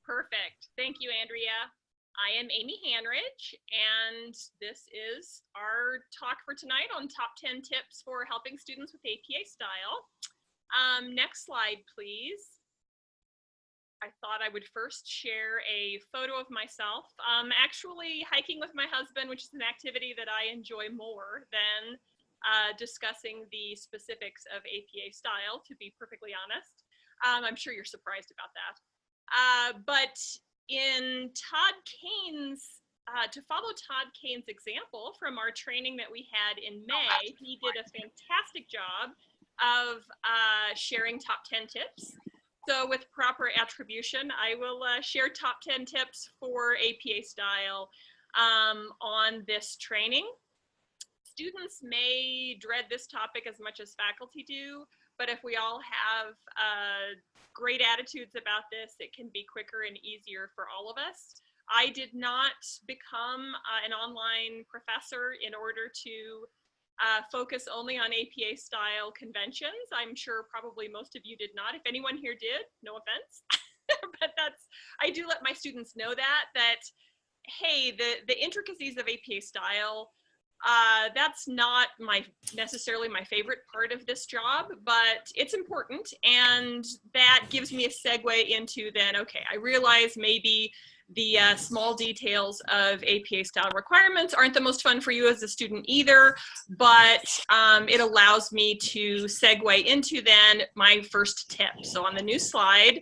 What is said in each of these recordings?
Perfect. Thank you, Andrea. I am Amy Handridge, and this is our talk for tonight on top 10 tips for helping students with APA style. Next slide, please. I thought I would first share a photo of myself. Actually hiking with my husband, which is an activity that I enjoy more than discussing the specifics of APA style, to be perfectly honest. I'm sure you're surprised about that. But in Todd Kane's, to follow Todd Kane's example from our training that we had in May, he did a fantastic job of sharing top 10 tips. So with proper attribution, I will share top 10 tips for APA style on this training. Students may dread this topic as much as faculty do, but if we all have great attitudes about this, it can be quicker and easier for all of us. I did not become an online professor in order to focus only on APA style conventions. I'm sure probably most of you did not. If anyone here did, no offense, but I do let my students know that hey, the intricacies of APA style, that's not necessarily my favorite part of this job, but it's important, and that gives me a segue into then, okay, I realize maybe the small details of APA style requirements aren't the most fun for you as a student either, but it allows me to segue into then my first tip. So on the new slide,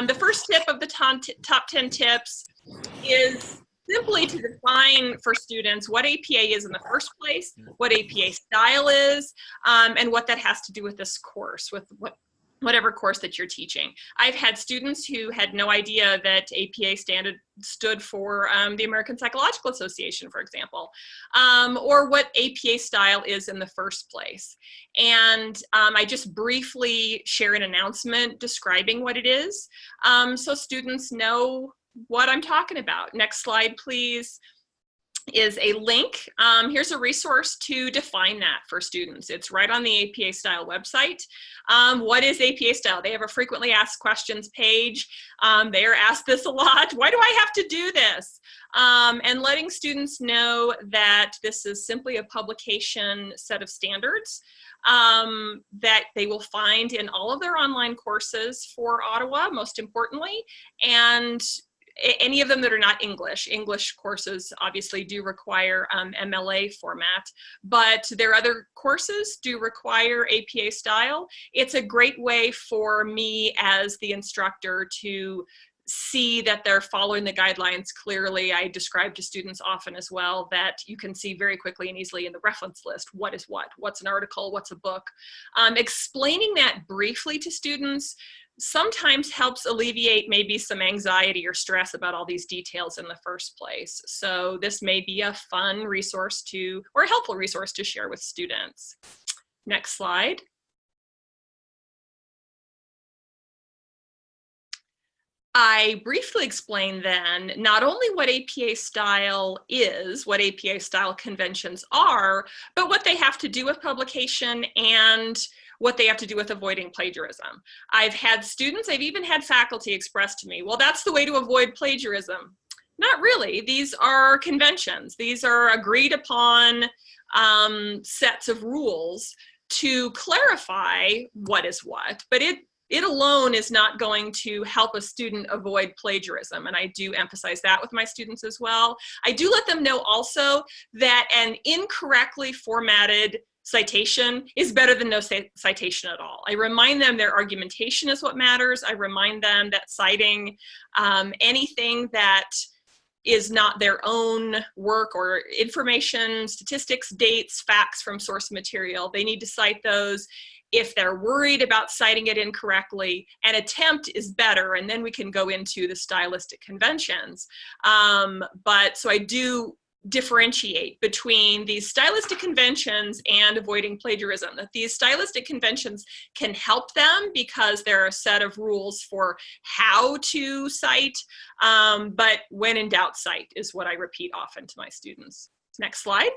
the first tip of the top 10 tips is simply to define for students what APA is in the first place, what APA style is, and what that has to do with this course, with whatever course that you're teaching. I've had students who had no idea that APA stood for the American Psychological Association, for example, or what APA style is in the first place. And I just briefly share an announcement describing what it is, so students know what I'm talking about. Next slide, please, is a link. Here's a resource to define that for students. It's right on the APA style website. What is APA style? They have a frequently asked questions page. They are asked this a lot. Why do I have to do this? And letting students know that this is simply a publication set of standards that they will find in all of their online courses for Ottawa, most importantly, and any of them that are not English. English courses obviously do require MLA format, but their other courses do require APA style. It's a great way for me as the instructor to see that they're following the guidelines clearly. I describe to students often as well that you can see very quickly and easily in the reference list what is what's an article, what's a book. Explaining that briefly to students sometimes helps alleviate maybe some anxiety or stress about all these details in the first place. So this may be a fun resource or a helpful resource to share with students. Next slide. I briefly explained then not only what APA style is, what APA style conventions are, but what they have to do with publication and what they have to do with avoiding plagiarism. I've had students, I've even had faculty express to me, well, that's the way to avoid plagiarism. Not really. These are conventions. These are agreed upon sets of rules to clarify what is what, but it alone is not going to help a student avoid plagiarism. And I do emphasize that with my students as well. I do let them know also that an incorrectly formatted citation is better than no citation at all. I remind them their argumentation is what matters. I remind them that citing anything that is not their own work or information, statistics, dates, facts from source material, they need to cite those. If they're worried about citing it incorrectly, an attempt is better, and then we can go into the stylistic conventions. But so I do differentiate between these stylistic conventions and avoiding plagiarism, that these stylistic conventions can help them because there are a set of rules for how to cite, but when in doubt, cite is what I repeat often to my students. Next slide.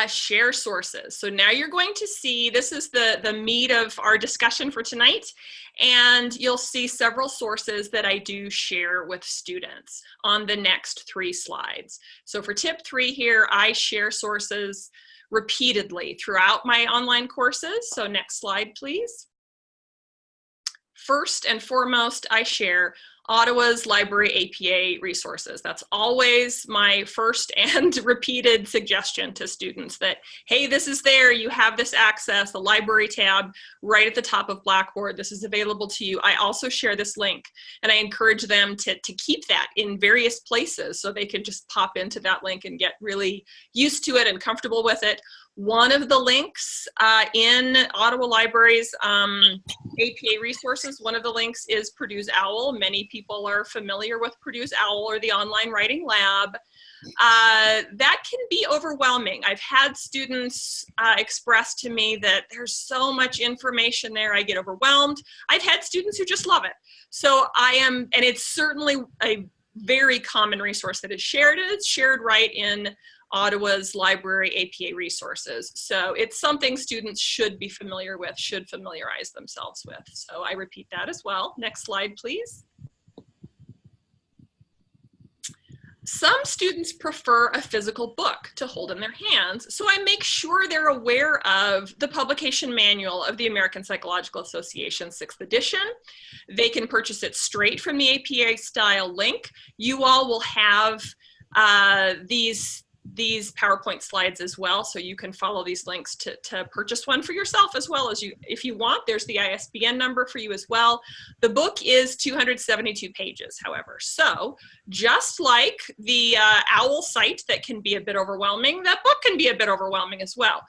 Share sources. So now you're going to see, this is the meat of our discussion for tonight, and you'll see several sources that I do share with students on the next 3 slides. So for tip 3 here, I share sources repeatedly throughout my online courses. So next slide, please. First and foremost, I share Ottawa's library APA resources. That's always my first and repeated suggestion to students that, hey, this is there, you have this access, the library tab right at the top of Blackboard, this is available to you. I also share this link, and I encourage them to keep that in various places so they can just pop into that link and get really used to it and comfortable with it. One of the links in Ottawa Library's APA resources, one of the links is Purdue's OWL. Many people are familiar with Purdue's OWL or the Online Writing Lab. That can be overwhelming. I've had students express to me that there's so much information there, I get overwhelmed. I've had students who just love it. So and it's certainly a very common resource that is shared. It's shared right in Ottawa's library APA resources. So it's something students should be familiar with, should familiarize themselves with. So I repeat that as well. Next slide, please. Some students prefer a physical book to hold in their hands, so I make sure they're aware of the publication manual of the American Psychological Association 6th edition. They can purchase it straight from the APA style link. You all will have these PowerPoint slides as well, so you can follow these links to purchase one for yourself as well as if you want. There's the ISBN number for you as well. The book is 272 pages, however. So just like the OWL site that can be a bit overwhelming, that book can be a bit overwhelming as well.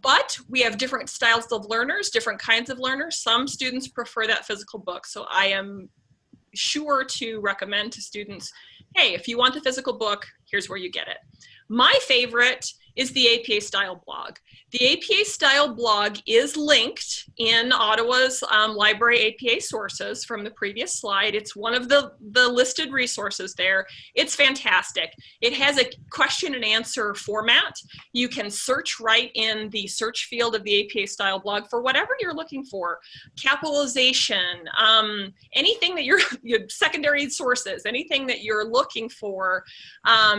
But we have different styles of learners, different kinds of learners. Some students prefer that physical book, so I am sure to recommend to students, hey, if you want the physical book, here's where you get it. My favorite is the APA style blog. The APA style blog is linked in Ottawa's library APA sources from the previous slide. It's one of the listed resources there. It's fantastic. It has a question and answer format. You can search right in the search field of the APA style blog for whatever you're looking for. Capitalization, anything that your secondary sources, anything that you're looking for,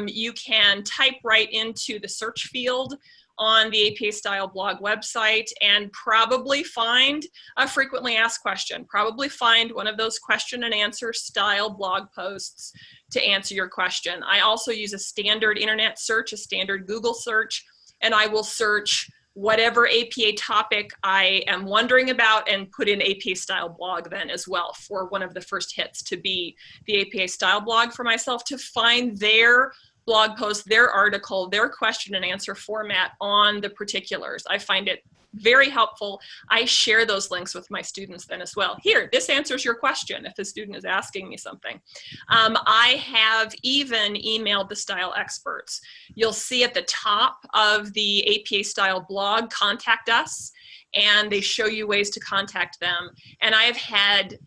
you can type right into the search field on the APA style blog website and probably find a frequently asked question, probably find one of those question and answer style blog posts to answer your question. I also use a standard internet search, a standard Google search, and I will search whatever APA topic I am wondering about and put in APA style blog then as well for one of the first hits to be the APA style blog for myself, to find their blog post, their article, their question and answer format on the particulars. I find it very helpful. I share those links with my students then as well. Here, this answers your question if the student is asking me something. I have even emailed the style experts. You'll see at the top of the APA style blog, contact us, and they show you ways to contact them. And I have had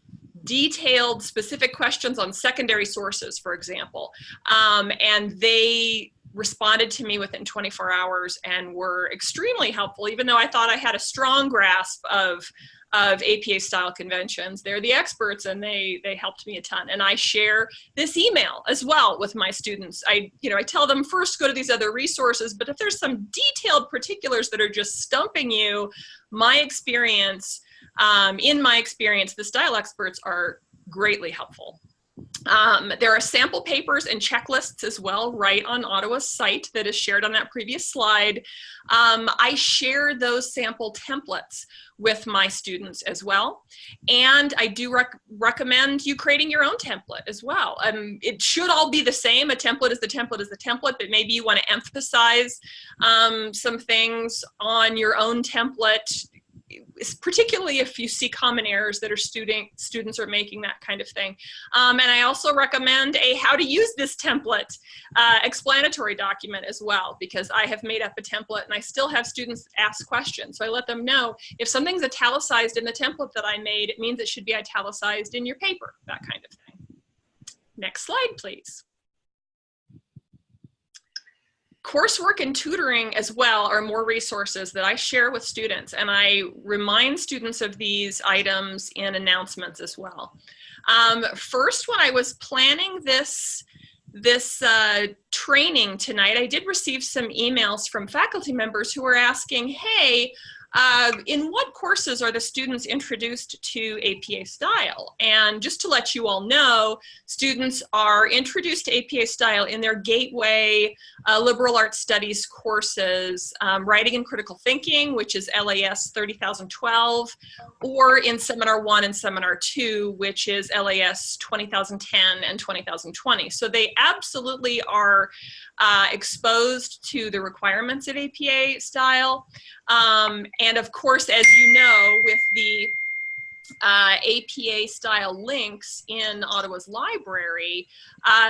detailed specific questions on secondary sources, for example, and they responded to me within 24 hours and were extremely helpful, even though I thought I had a strong grasp of APA style conventions. They're the experts and they helped me a ton. And I share this email as well with my students. I tell them first go to these other resources, but if there's some detailed particulars that are just stumping you, in my experience, the style experts are greatly helpful. There are sample papers and checklists as well right on Ottawa's site that is shared on that previous slide. I share those sample templates with my students as well. And I do recommend you creating your own template as well. It should all be the same. A template is the template is the template, but maybe you want to emphasize some things on your own template, particularly if you see common errors that students are making, that kind of thing. And I also recommend a how to use this template explanatory document as well, because I have made up a template and I still have students ask questions. So I let them know if something's italicized in the template that I made, it means it should be italicized in your paper, that kind of thing. Next slide, please. Coursework and tutoring as well are more resources that I share with students, and I remind students of these items in announcements as well. First, when I was planning this training tonight, I did receive some emails from faculty members who were asking, hey, in what courses are the students introduced to APA style? And just to let you all know, students are introduced to APA style in their gateway liberal arts studies courses, writing and critical thinking, which is LAS 30,012, or in seminar 1 and seminar 2, which is LAS 20,010 and 20,020. So they absolutely are exposed to the requirements of APA style. And of course, as you know, with the APA style links in Ottawa's library,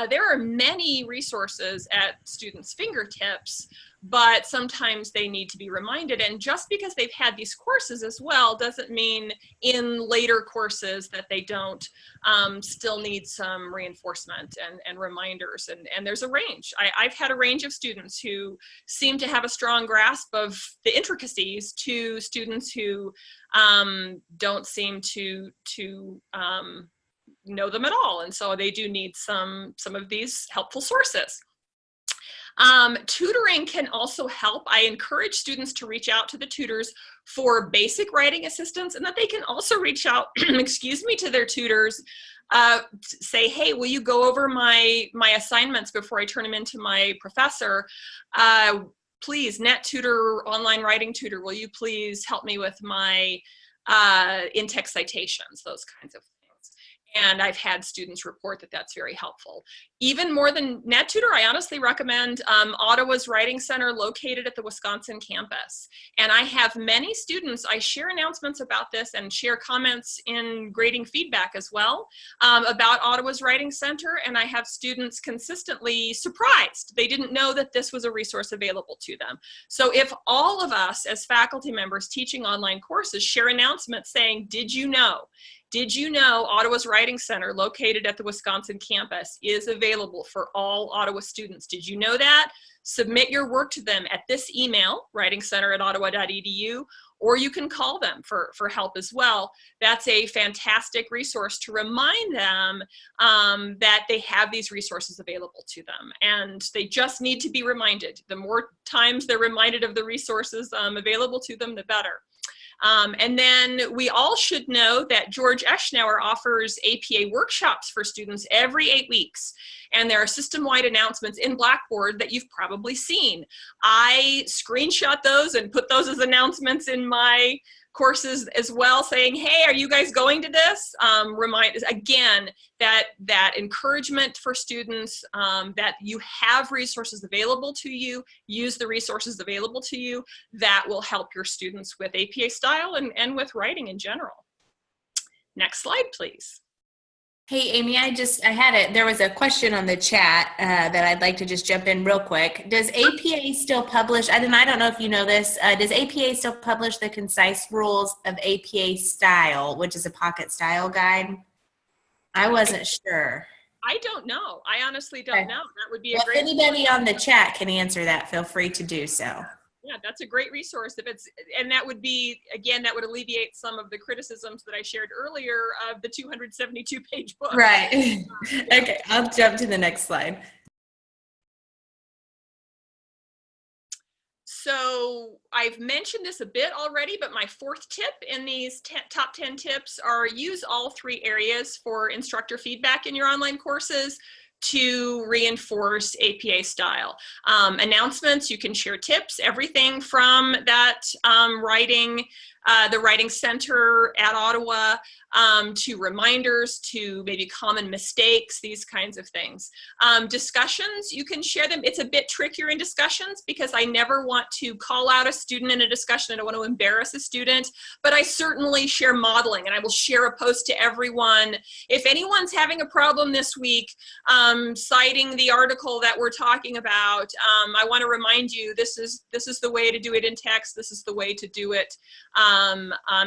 there are many resources at students' fingertips, but sometimes they need to be reminded. And just because they've had these courses as well doesn't mean in later courses that they don't still need some reinforcement and reminders. And there's a range. I've had a range of students who seem to have a strong grasp of the intricacies to students who don't seem to know them at all. And so they do need some of these helpful sources. Tutoring can also help. I encourage students to reach out to the tutors for basic writing assistance, and that they can also reach out, excuse me, to their tutors, say, hey, will you go over my assignments before I turn them into my professor? Please, net tutor, online writing tutor, will you please help me with my in-text citations, those kinds of things. And I've had students report that that's very helpful. Even more than NetTutor, I honestly recommend Ottawa's Writing Center located at the Wisconsin campus. And I have many students, I share announcements about this and share comments in grading feedback as well about Ottawa's Writing Center. And I have students consistently surprised. They didn't know that this was a resource available to them. So if all of us as faculty members teaching online courses share announcements saying, did you know? Did you know Ottawa's Writing Center, located at the Wisconsin campus, is available for all Ottawa students? Did you know that? Submit your work to them at this email, writingcenter@ottawa.edu, or you can call them for help as well. That's a fantastic resource to remind them that they have these resources available to them. And they just need to be reminded. The more times they're reminded of the resources available to them, the better. And then we all should know that George Eschnauer offers APA workshops for students every 8 weeks. And there are system-wide announcements in Blackboard that you've probably seen. I screenshot those and put those as announcements in my courses as well, saying, hey, are you guys going to this? Remind, again, that encouragement for students that you have resources available to you, use the resources available to you, that will help your students with APA style and with writing in general. Next slide, please. Hey, Amy, there was a question on the chat that I'd like to just jump in real quick. Does APA still publish, I don't know if you know this, does APA still publish the concise rules of APA style, which is a pocket style guide? I wasn't sure. I don't know. I honestly don't know. That would be a great. If anybody on the chat can answer that, feel free to do so. Yeah, that's a great resource. And that would be, again, that would alleviate some of the criticisms that I shared earlier of the 272-page book. Right. Okay, I'll jump to the next slide. So I've mentioned this a bit already, but my fourth tip in these top 10 tips are use all 3 areas for instructor feedback in your online courses to reinforce APA style. Announcements, you can share tips, everything from that the Writing Center at Ottawa to reminders, to maybe common mistakes, these kinds of things. Discussions, you can share them. It's a bit trickier in discussions because I never want to call out a student in a discussion. I don't want to embarrass a student, but I certainly share modeling, and I will share a post to everyone. If anyone's having a problem this week citing the article that we're talking about, I want to remind you this is the way to do it in text. This is the way to do it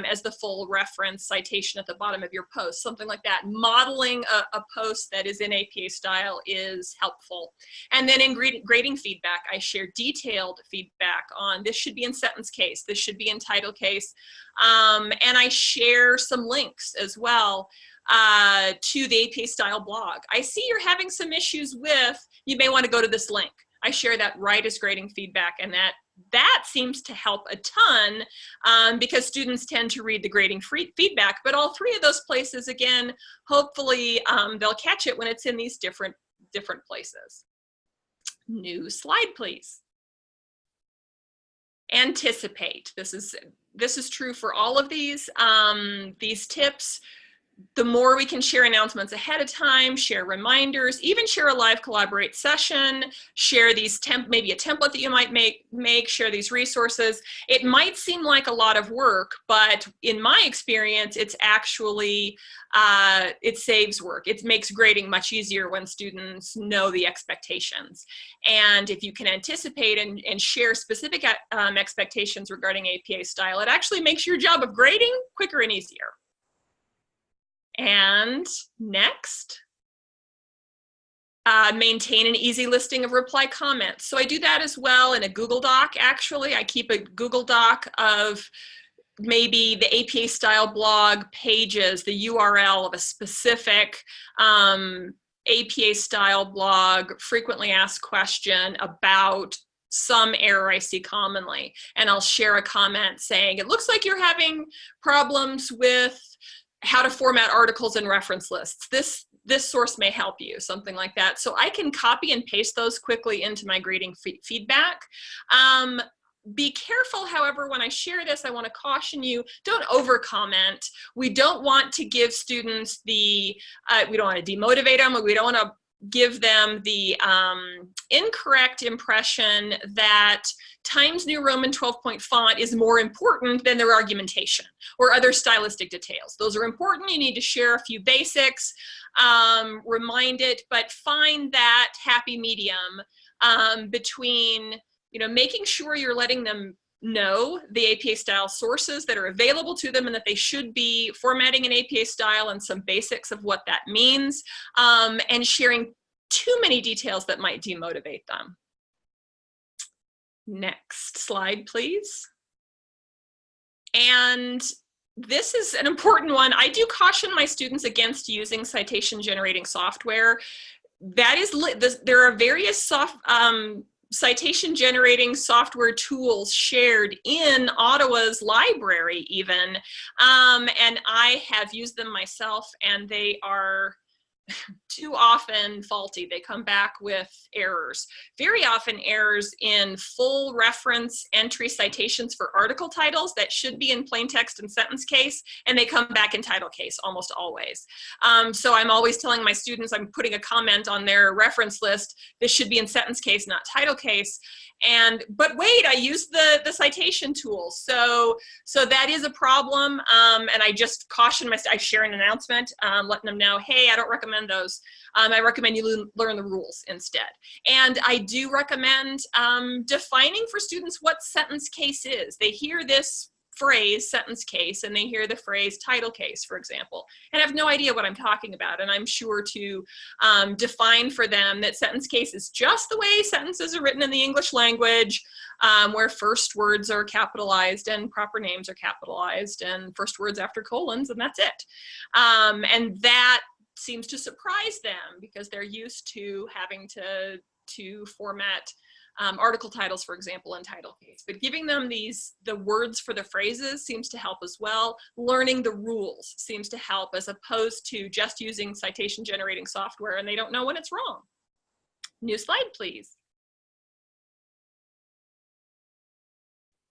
as the full reference citation at the bottom of your post, something like that. Modeling a post that is in APA style is helpful. And then in grading feedback, I share detailed feedback on this should be in sentence case, this should be in title case, and I share some links as well to the APA style blog. I see you're having some issues with, you may want to go to this link. I share that right as grading feedback, and that seems to help a ton because students tend to read the grading feedback, but all three of those places, again, hopefully they'll catch it when it's in these different places. New slide, please. Anticipate. This is true for all of these tips. The more we can share announcements ahead of time, share reminders, even share a live collaborate session, share these maybe a template that you might make, share these resources. It might seem like a lot of work, but in my experience, it's actually, it saves work. It makes grading much easier when students know the expectations. And if you can anticipate and share specific expectations regarding APA style, it actually makes your job of grading quicker and easier. And next, maintain an easy listing of reply comments. So I do that as well in a Google Doc, actually. I keep a Google Doc of maybe the APA style blog pages, the URL of a specific APA style blog, frequently asked question about some error I see commonly. And I'll share a comment saying, it looks like you're having problems with how to format articles and reference lists. This source may help you, something like that. So I can copy and paste those quickly into my grading feedback. Be careful, however, when I share this, I want to caution you, don't over comment. We don't want to give students we don't want to demotivate them, we don't want to give them the incorrect impression that Times New Roman 12-point font is more important than their argumentation or other stylistic details. Those are important. You need to share a few basics, remind it, but find that happy medium between, making sure you're letting them know the APA style sources that are available to them and that they should be formatting in APA style and some basics of what that means, and sharing too many details that might demotivate them. Next slide, please. And this is an important one. I do caution my students against using citation generating software. That is, there are various citation generating software tools shared in Ottawa's library even, and I have used them myself, and they are too often faulty. They come back with errors. Very often errors in full reference entry citations for article titles that should be in plain text and sentence case, and they come back in title case almost always. So I'm always telling my students, I'm putting a comment on their reference list, this should be in sentence case, not title case. But wait, I used the citation tool. So that is a problem. And I just caution I share an announcement, letting them know, hey, I don't recommend those. I recommend you learn the rules instead. And I do recommend defining for students what sentence case is. They hear this phrase, sentence case, and they hear the phrase title case, for example, and have no idea what I'm talking about. And I'm sure to define for them that sentence case is just the way sentences are written in the English language, where first words are capitalized and proper names are capitalized and first words after colons, and that's it. And that seems to surprise them because they're used to having to format article titles, for example, in title case. But giving them the words for the phrases seems to help as well. Learning the rules seems to help, as opposed to just using citation generating software and they don't know when it's wrong. New slide, please.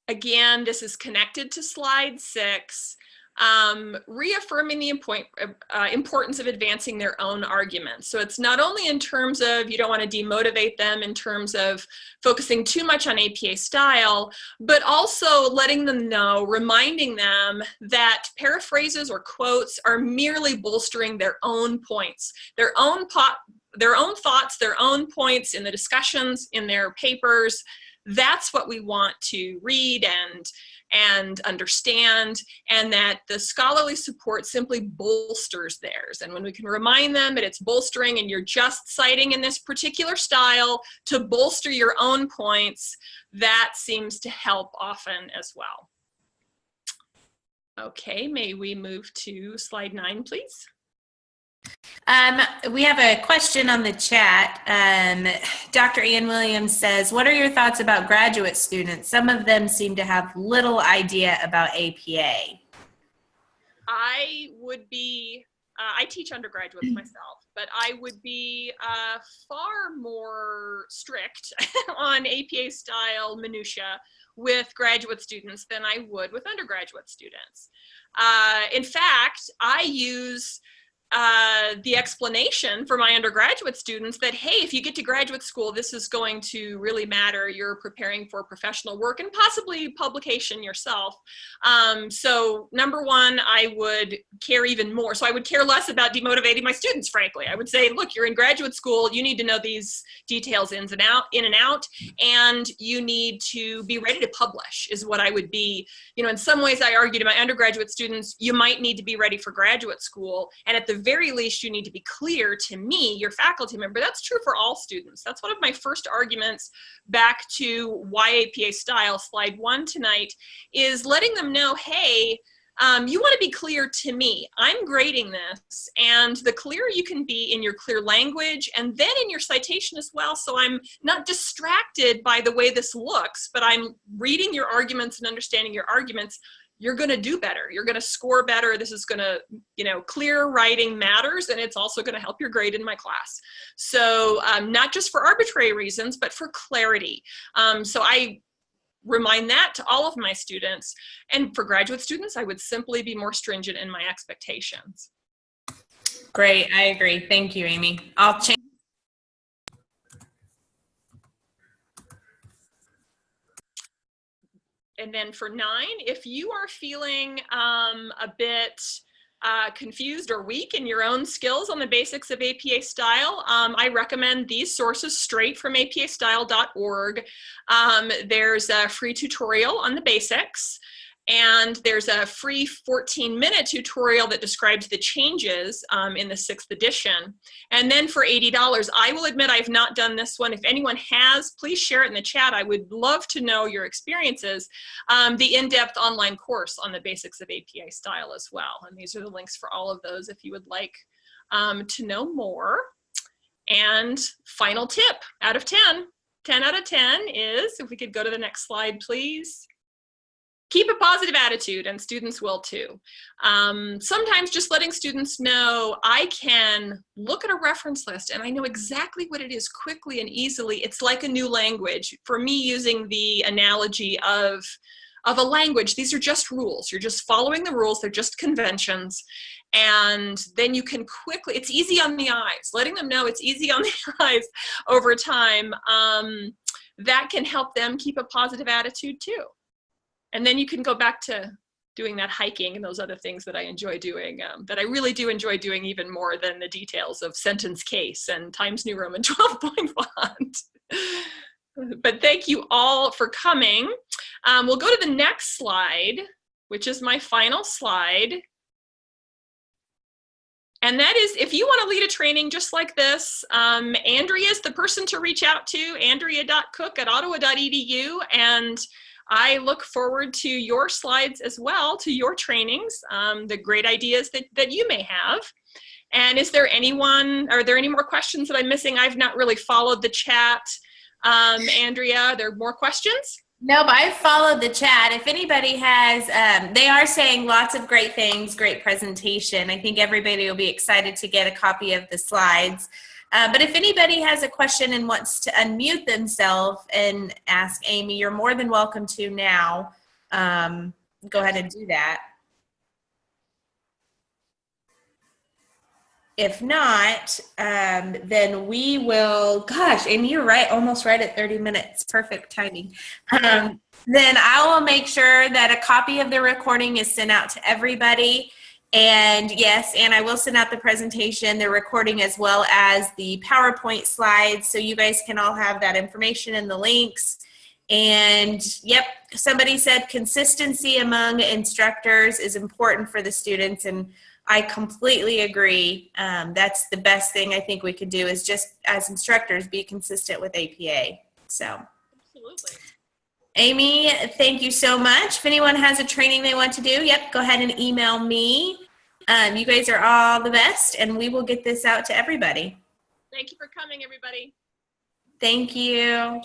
Again, this is connected to slide 6. Reaffirming the importance of advancing their own arguments. So it's not only in terms of, you don't want to demotivate them in terms of focusing too much on APA style, but also letting them know, reminding them that paraphrases or quotes are merely bolstering their own points, their own thoughts, their own points in the discussions, in their papers. That's what we want to read and understand, and that the scholarly support simply bolsters theirs. And when we can remind them that it's bolstering and you're just citing in this particular style to bolster your own points, that seems to help often as well. Okay, may we move to slide 9, please? We have a question on the chat. Dr. Ann Williams says, what are your thoughts about graduate students? Some of them seem to have little idea about APA. I teach undergraduates myself, but I would be far more strict on APA style minutia with graduate students than I would with undergraduate students. In fact, I use the explanation for my undergraduate students that, hey, if you get to graduate school, this is going to really matter. You're preparing for professional work and possibly publication yourself. So number one, I would care even more. So I would care less about demotivating my students, frankly. I would say, look, you're in graduate school. You need to know these details in and out, and you need to be ready to publish is what I would be. You know, in some ways I argue to my undergraduate students, you might need to be ready for graduate school. And at the very least, you need to be clear to me, your faculty member. That's true for all students. That's one of my first arguments back to why APA style, slide 1 tonight, is letting them know, hey, you want to be clear to me. I'm grading this, and the clearer you can be in your clear language and then in your citation as well, so I'm not distracted by the way this looks, but I'm reading your arguments and understanding your arguments, you're going to do better. You're going to score better. This is going to, you know, clear writing matters, and it's also going to help your grade in my class. So not just for arbitrary reasons, but for clarity. So I remind that to all of my students. And for graduate students, I would simply be more stringent in my expectations. Great, I agree. Thank you, Amy. I'll change. And then for 9, if you are feeling a bit confused or weak in your own skills on the basics of APA style, I recommend these sources straight from apastyle.org. There's a free tutorial on the basics, and there's a free 14-minute tutorial that describes the changes in the 6th edition. And then for $80, I will admit I've not done this one. If anyone has, please share it in the chat. I would love to know your experiences. The in-depth online course on the basics of APA style as well. And these are the links for all of those if you would like to know more. And final tip out of 10. 10 out of 10 is, if we could go to the next slide, please. Keep a positive attitude, and students will too. Sometimes just letting students know I can look at a reference list and I know exactly what it is quickly and easily. It's like a new language. For me, using the analogy of a language, these are just rules. You're just following the rules. They're just conventions. And then you can quickly, it's easy on the eyes. Letting them know it's easy on the eyes over time, that can help them keep a positive attitude too. And then you can go back to doing that hiking and those other things that I enjoy doing, that I really do enjoy doing even more than the details of sentence case and Times New Roman 12-point font. But thank you all for coming. We'll go to the next slide, which is my final slide. And that is, if you want to lead a training just like this, Andrea is the person to reach out to, andrea.cook@ottawa.edu. And I look forward to your slides as well, to your trainings, the great ideas that you may have. And is there anyone, are there any more questions that I'm missing? I've not really followed the chat. Andrea, are there more questions? No, but I followed the chat. If anybody has, they are saying lots of great things, great presentation. I think everybody will be excited to get a copy of the slides. But if anybody has a question and wants to unmute themselves and ask Amy, you're more than welcome to now. Go ahead and do that. If not, then we will, gosh, Amy, you're right, almost right at 30 minutes. Perfect timing. Then I will make sure that a copy of the recording is sent out to everybody. And yes, and I will send out the presentation, the recording, as well as the PowerPoint slides, so you guys can all have that information and the links. And yep, somebody said consistency among instructors is important for the students, and I completely agree. That's the best thing I think we could do is just as instructors be consistent with APA. So, Absolutely. Amy, thank you so much. If anyone has a training they want to do, yep, go ahead and email me. You guys are all the best, and we will get this out to everybody. Thank you for coming, everybody. Thank you.